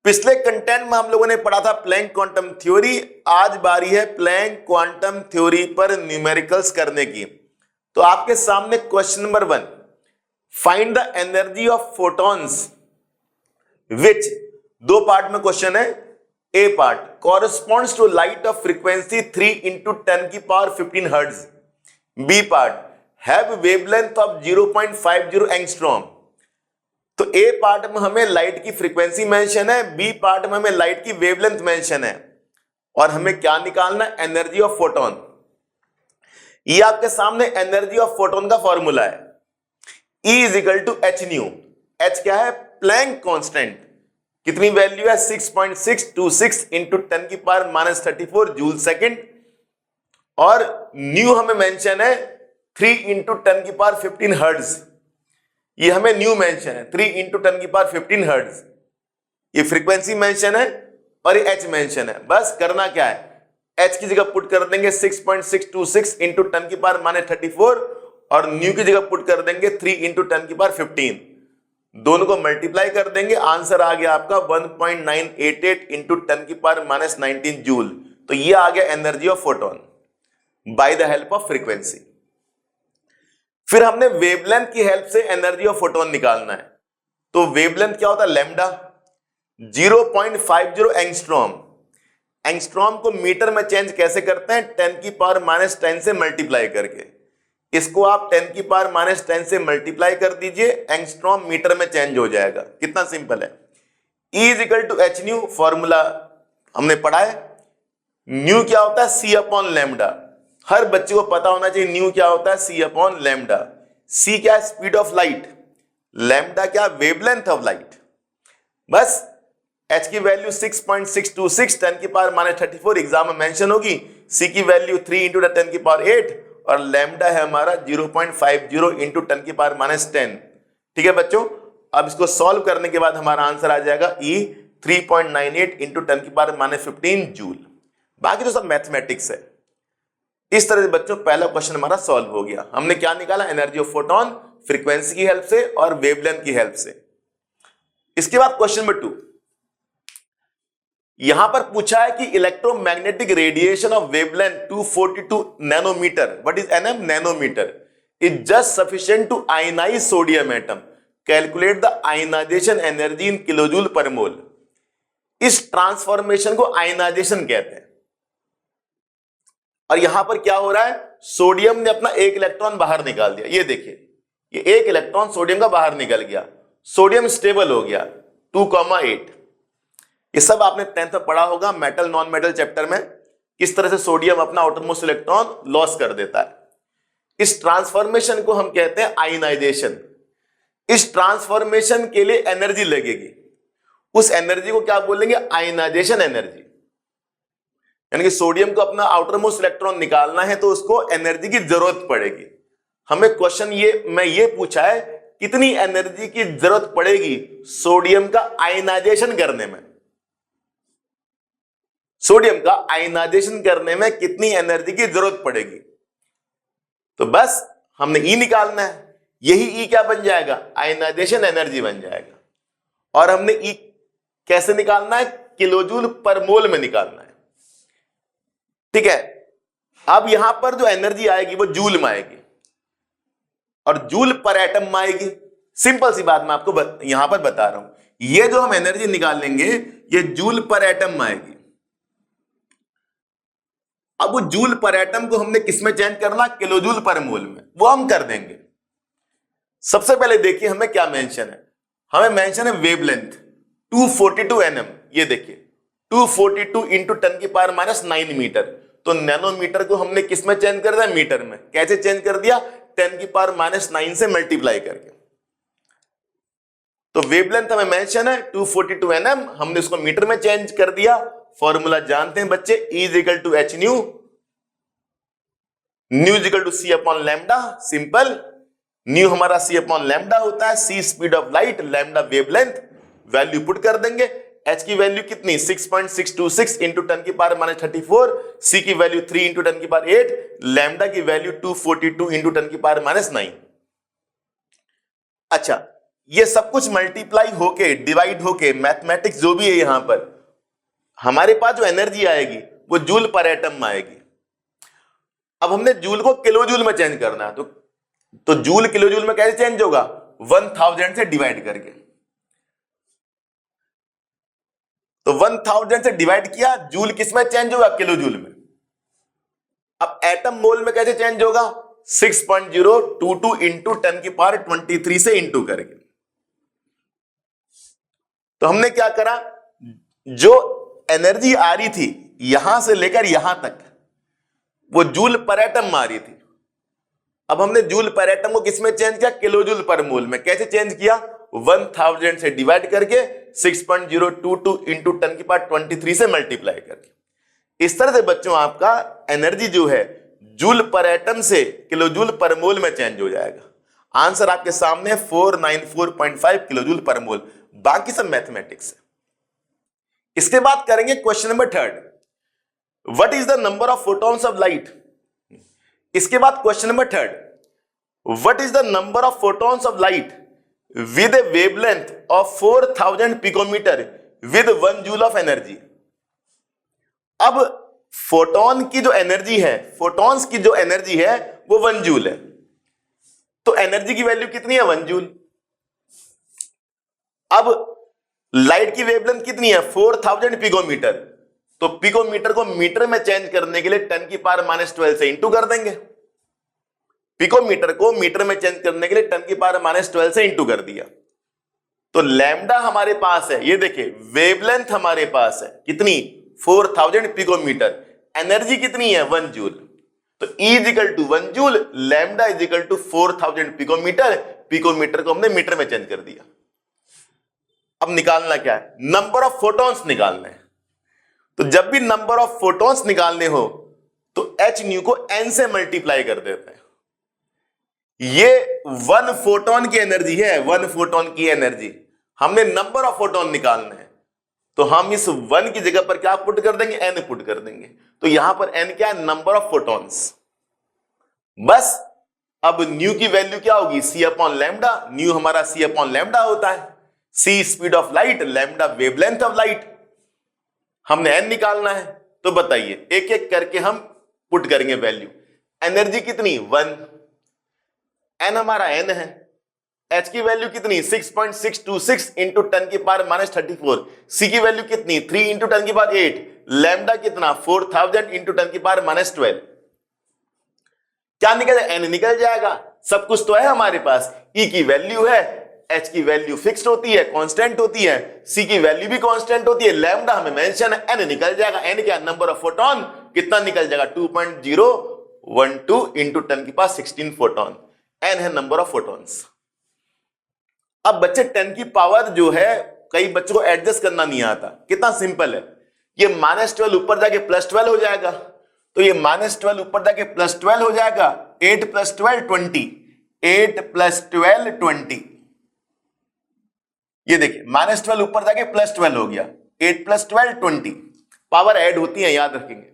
पिछले कंटेंट में हम लोगों ने पढ़ा था प्लैंक क्वांटम थ्योरी। आज बारी है प्लैंक क्वांटम थ्योरी पर न्यूमेरिकल्स करने की। तो आपके सामने question number 1, find the energy of photons which, दो पार्ट में क्वेश्चन है। A part corresponds to light of frequency 3 into 10 की power 15 hertz. B part have wavelength of 0.50 angstrom. तो ए पार्ट में हमें लाइट की फ्रीक्वेंसी मेंशन है, B part में हमें लाइट की वेवलेंथ मेंशन है, और हमें क्या निकालना है? Energy of photon. ये आपके सामने एनर्जी ऑफ फोटोन का फॉर्मूला है, E is equal to H nu. H क्या है? Planck constant. कितनी वैल्यू है? 6.626 इंटू 10 की पावर -34 जूल सेकेंड, और न्यू हमें मेंशन है 3 इंटू 10 की पावर 15 हर्ट्ज। ये हमें न्यू मेंशन है 3 इंटू 10 की पावर 15 हर्ट्ज। ये फ्रीक्वेंसी मेंशन है और ये एच मेंशन है। बस करना क्या है? एच की जगह पुट कर देंगे 6.626 इंटू 10 की पावर -34, और न्यू की जगह पुट कर देंगे 3 इंटू 10 की पावर 15। दोनों को मल्टीप्लाई कर देंगे, आंसर आ गया आपका 1.988 इंटू 10 की पावर -19 जूल। तो ये आ गया energy of photon by the help of frequency. फिर हमने वेवलेंथ की हेल्प से एनर्जी ऑफ फोटोन निकालना है। तो वेवलेंथ क्या होता है? लैम्डा। 0.50 एंगस्ट्रॉम। एंगस्ट्रॉम को मीटर में चेंज कैसे करते हैं? 10 की पावर -10 से मल्टीप्लाई करके। इसको आप 10 की पावर -10 से मल्टीप्लाई कर दीजिए, एंगस्ट्रॉम मीटर में चेंज हो जाएगा। कितना सिंपल है। E is equal to H nu, formula हमने पढ़ा है। न्यू क्या होता है? C upon lambda. हर बच्चे को पता होना चाहिए न्यू क्या होता है? C upon lambda. C क्या है? Speed of light. लैम्डा क्या? Wavelength of light. बस H की वैल्यू 6.626 10 की पावर -34 एग्जाम में मेंशन होगी। C की वैल्यू 3 इंटू 10 की पावर 8, और लैम्डा है हमारा 0.50 इंटू 10 की पावर -10। ठीक है बच्चों, अब इसको सॉल्व करने के बाद हमारा आंसर आ जाएगा E 3.98 इंटू 10 की पावर -15 जूल। बाकी तो सब मैथमेटिक्स है। इस तरह से बच्चों पहला क्वेश्चन हमारा सॉल्व हो गया। हमने क्या निकाला? एनर्जी ऑफ फोटोन फ्रीक्वेंसी की हेल्प से और वेवलेंथ की हेल्प से। इसके बाद क्वेश्चन नंबर 2, यहां पर पूछा है कि electromagnetic radiation of wavelength 242 nanometre, what is NM? Nanometre, is just sufficient to ionise sodium atom. Calculate the ionisation energy in kilojoule per mole. इस ट्रांसफॉर्मेशन को आयनाइजेशन कहते हैं। और यहां पर क्या हो रहा है? सोडियम ने अपना एक इलेक्ट्रॉन बाहर निकाल दिया। ये देखिए, ये एक इलेक्ट्रॉन सोडियम का बाहर निकल गया। सोडियम स्टेबल हो गया 2,8। ये सब आपने 10th में पढ़ा होगा मेटल नॉन मेटल चैप्टर में, किस तरह से सोडियम अपना आउटरमोस्ट इलेक्ट्रॉन लॉस कर देता है। इस ट्रांसफॉर्मेशन को हम कहते हैं आयनाइजेशन। इस ट्रांसफॉर्मेशन के लिए एनर्जी लगेगी, उस एनर्जी को क्या बोलेंगे? Ionisation energy. यानी कि सोडियम को अपना आउटरमोस्ट इलेक्ट्रॉन निकालना है तो उसको एनर्जी की जरूरत पड़ेगी। हमें क्वेश्चन ये पूछा है कितनी एनर्जी की जरूरत पड़ेगी सोडियम का आयनाइजेशन करने में। सोडियम का आयनाइजेशन करने में कितनी एनर्जी की जरूरत पड़ेगी? तो बस हमने E निकालना है। यही E क्या बन जाएगा? आयनाइजेशन एनर्जी बन जाएगा। और हमने E कैसे निकालना है? किलोजूल पर मोल में निकालना है। ठीक है, अब यहां पर जो एनर्जी आएगी वो जूल में आएगी और जूल पर एटम में आएगी। सिंपल सी बात मैं आपको यहां पर बता रहा हूं। ये जो हम एनर्जी निकालेंगे ये जूल पर एटम में आएगी। अब वो जूल पर एटम को हमने किस में चेंज करना? किलोजूल पर मोल में। वो हम कर देंगे। सबसे पहले देखिए हमें क्या मेंशन है। हमें मेंशन है वेवलेंथ 242 nm। ये देखिए 242 इंटू 10 की पावर -9 मीटर। तो नैनोमीटर को हमने किस में चेंज कर दिया? मीटर में। कैसे चेंज कर दिया? 10 की पावर -9 से मल्टीप्लाई करके। तो वेवलेंथ हमें मेंशन है 242 nm, हमने उसको मीटर में चेंज कर दिया। फॉर्मूला जानते हैं बच्चे, E is equal to H nu, nu is equal to C upon lambda. Simple, nu हमारा C अपॉन लैम्डा होता है। C speed of light, lambda wavelength. Value put कर देंगे। H की वैल्यू कितनी? 6.626 इंटू 10 की पावर -34। C की value 3 into 10 की पावर 8। लैम्डा की वैल्यू 242 इंटू 10 की पावर -9। अच्छा, ये सब कुछ मल्टीप्लाई होके, डिवाइड होके, मैथमेटिक्स जो भी है यहां पर, हमारे पास जो एनर्जी आएगी वो जूल पर एटम में आएगी। अब हमने जूल को किलो जूल में चेंज करना है, तो जूल किलो जूल में कैसे चेंज होगा? 1000 से डिवाइड करके। तो 1000 से डिवाइड किया, जूल किस में चेंज होगा? किलो जूल में। अब एटम मोल में कैसे चेंज होगा? 6.022 इंटू 10⁻23 से इंटू करके। तो हमने क्या करा, जो एनर्जी आ रही थी यहां से लेकर यहां तक, वो जूल पर एटम में आ रही थी। अब हमने जूल पर एटम को किस में चेंज किया? किलो जूल पर मोल में। कैसे चेंज किया? 1000 से डिवाइड करके 6.022 इंटू 10⁻23 से मल्टीप्लाई करके। इस तरह से बच्चों आपका एनर्जी जो है जूल पर एटम से किलो जूल पर मोल में चेंज हो जाएगा। आंसर आपके सामने 494.5 किलो जूल पर मोल। बाकी सब मैथमेटिक्स है। इसके बाद करेंगे question number 3, what is the number of photons of light. इसके बाद question number 3, what is the number of photons of light with a wavelength of 4000 picometre with 1 joule of energy. अब फोटोन की जो energy है, photons की जो energy है वो 1 जूल है, तो एनर्जी की वैल्यू कितनी है? 1 जूल। अब लाइट की वेवलेंथ कितनी है? 4000 पिकोमीटर, तो पिकोमीटर को मीटर में चेंज करने के लिए 10⁻12 से इंटू कर देंगे। पिकोमीटर को मीटर में चेंज करने के लिए 10⁻12 से इंटू कर दिया। तो लैम्डा हमारे पास है, ये देखिए वेवलेंथ हमारे पास है कितनी? 4000 पिकोमीटर। एनर्जी कितनी है? 1 जूल। तो E equal to 1 joule, lambda is equal to 4000 picometre. Picometre को हमने मीटर में चेंज कर दिया। अब निकालना क्या है? नंबर ऑफ फोटॉन्स निकालने हैं। तो जब भी नंबर ऑफ फोटॉन्स निकालने हो तो h न्यू को n से मल्टीप्लाई कर देते हैं। ये 1 फोटोन की एनर्जी है, 1 फोटोन की एनर्जी। हमने नंबर ऑफ फोटोन निकालने हैं, तो हम इस 1 की जगह पर क्या पुट कर देंगे? n पुट कर देंगे। तो यहां पर n क्या है? Number of photons. बस अब न्यू की वैल्यू क्या होगी? c upon lambda. न्यू हमारा c अपॉन लैम्डा होता है। c speed of light, lambda wavelength of light. हमने n निकालना है, तो बताइए एक एक करके हम पुट करेंगे वैल्यू। एनर्जी कितनी? 1। n हमारा n है। h की वैल्यू कितनी? 6.626 इंटू 10⁻34। c की वैल्यू कितनी? 3 इंटू 10⁸। लैम्डा कितना? 4000 इंटू 10⁻12। क्या निकल जाएगा? n निकल जाएगा। सब कुछ तो है हमारे पास। e की वैल्यू है, h की वैल्यू फिक्स्ड होती है, कांस्टेंट होती है, c की वैल्यू भी कांस्टेंट होती है, लैम्डा हमें मेंशन है, n निकल जाएगा। n क्या? Number of photon. कितना निकल जाएगा? 2.012 इंटू 10⁻16 फोटोन। n है नंबर ऑफ फोटॉन्स। अब बच्चे 10 की पावर जो है, कई बच्चों को एडजस्ट करना नहीं आता। कितना सिंपल है, ये -12 ऊपर जाके +12 हो जाएगा, तो ये -12 ऊपर जाके +12 हो जाएगा। 8 + 12 20, 8 + 12 20। ये देखिए -12 ऊपर जाके +12 हो गया, 8 + 12 20। पावर ऐड होती है, याद रखेंगे।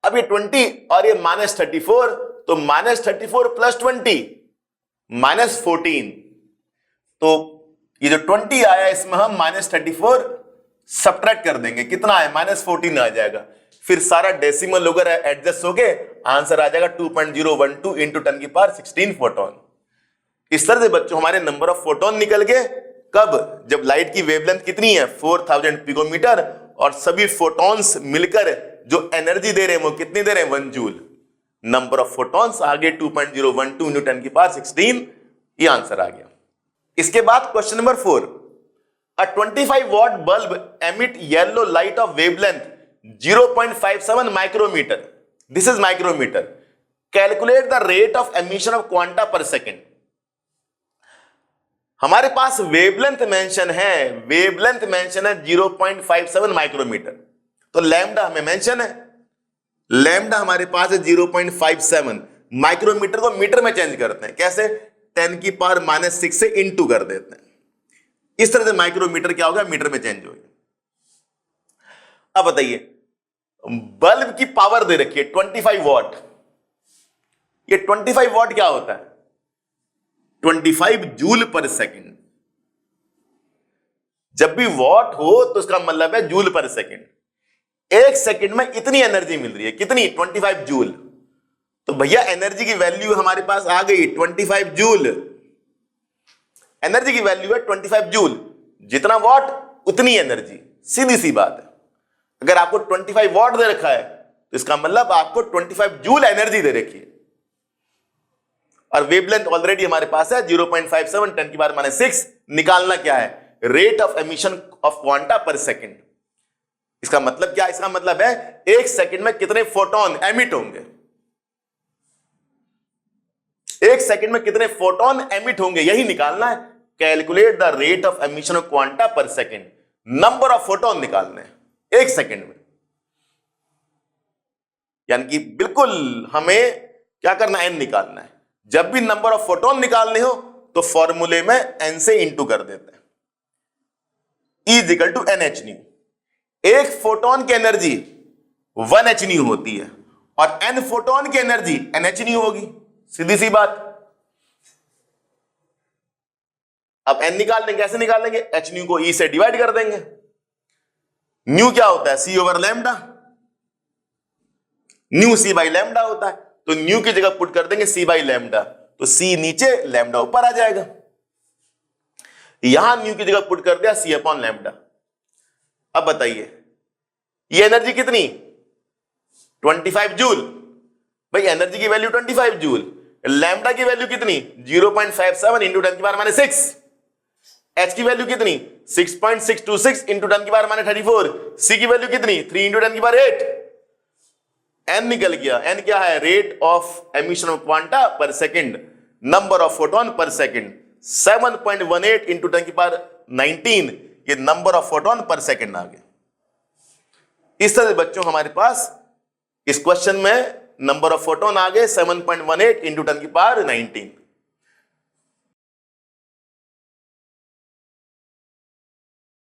अब ये 20 और ये -34, तो -34 + 20 -14। तो ये जो 20 आया इसमें हम -34 सब्ट्रैक्ट कर देंगे। कितना है? -14 आ जाएगा। फिर सारा डेसिमल होकर एडजस्ट होके आंसर आ जाएगा 2.012 इंटू 10⁻16 फोटोन। इस तरह से बच्चों हमारे नंबर ऑफ फोटोन निकल गए। कब? जब लाइट की वेवलेंथ कितनी है? 4000 पिकोमीटर, और सभी फोटॉन्स मिलकर जो एनर्जी दे रहे हैं वो कितनी दे रहे हैं? 1 जूल। नंबर ऑफ फोटॉन्स आगे 2.012 इंटू 10⁻16। ये आंसर आ गया। इसके बाद question number 4, a 25 watt bulb emit yellow light of wavelength 0.57 micrometre. This is micrometre. Calculate the rate of emission of quanta per second. हमारे पास वेवलेंथ मेंशन है, wavelength mention है 0.57 micrometer. तो लैम्डा हमें मेंशन है, लैम्डा हमारे पास है 0.57। Micrometer को मीटर में चेंज करते हैं। कैसे? 10⁻⁻6 से इंटू कर देते हैं। इस तरह से माइक्रोमीटर क्या होगा? मीटर में चेंज होगा। अब बताइए, बल्ब की पावर दे रखी है 25 वॉट। ये 25 वॉट क्या होता है? 25 जूल पर सेकंड। जब भी वॉट हो तो उसका मतलब है जूल पर सेकंड। एक सेकंड में इतनी एनर्जी मिल रही है, कितनी? 25 जूल। तो भैया एनर्जी की वैल्यू हमारे पास आ गई 25 जूल। एनर्जी की वैल्यू है 25 जूल। जितना वॉट उतनी एनर्जी, सीधी सी बात है। अगर आपको 25 वॉट दे रखा है तो इसका मतलब आपको 25 जूल एनर्जी दे रखी है। और वेवलेंथ ऑलरेडी हमारे पास है 0.57 10 की पावर -6। निकालना क्या है? Rate of emission of quanta पर सेकंड। इसका मतलब क्या? इसका मतलब है एक सेकंड में कितने फोटोन एमिट होंगे, एक सेकंड में कितने फोटोन एमिट होंगे, यही निकालना है। Calculate the rate of emission of quanta पर सेकंड। नंबर ऑफ फोटोन निकालने हैं एक सेकंड में। यानी कि बिल्कुल हमें क्या करना है? एन निकालना है। जब भी नंबर ऑफ फोटोन निकालने हो तो फॉर्मूले में एन से इंटू कर देते हैं। E is equal to NH nu. एक फोटोन की एनर्जी 1H न्यू होती है और n फोटोन की एनर्जी NH न्यू होगी। सीधी सी बात। अब n निकालने कैसे निकालेंगे? H न्यू को E से डिवाइड कर देंगे। न्यू क्या होता है? C over lambda. New C by lambda होता है, तो न्यू की जगह पुट कर देंगे C बाई लैम्डा, तो C नीचे लैम्डा ऊपर आ जाएगा। यहां न्यू की जगह पुट कर दिया C अपॉन लैम्डा। अब बताइए ये एनर्जी कितनी? 25 जूल। भाई एनर्जी की वैल्यू 25 जूल। लैम्डा की वैल्यू कितनी? 0.57 इंटू 10 की पावर -6। H की वैल्यू कितनी? 6.626 इंटू 10 की पावर -34। C की वैल्यू कितनी? 3 इंटू 10 की पावर 8। N निकल गया। N क्या है? Rate of emission of quanta पर सेकंड, नंबर ऑफ फोटोन पर सेकंड। 7.18 इंटू 10 की पावर 19 ये नंबर ऑफ फोटोन पर सेकंड आ गया। इस तरह से बच्चों हमारे पास इस क्वेश्चन में नंबर ऑफ फोटोन आ गए 7.18 इंटू 10 की पावर 19।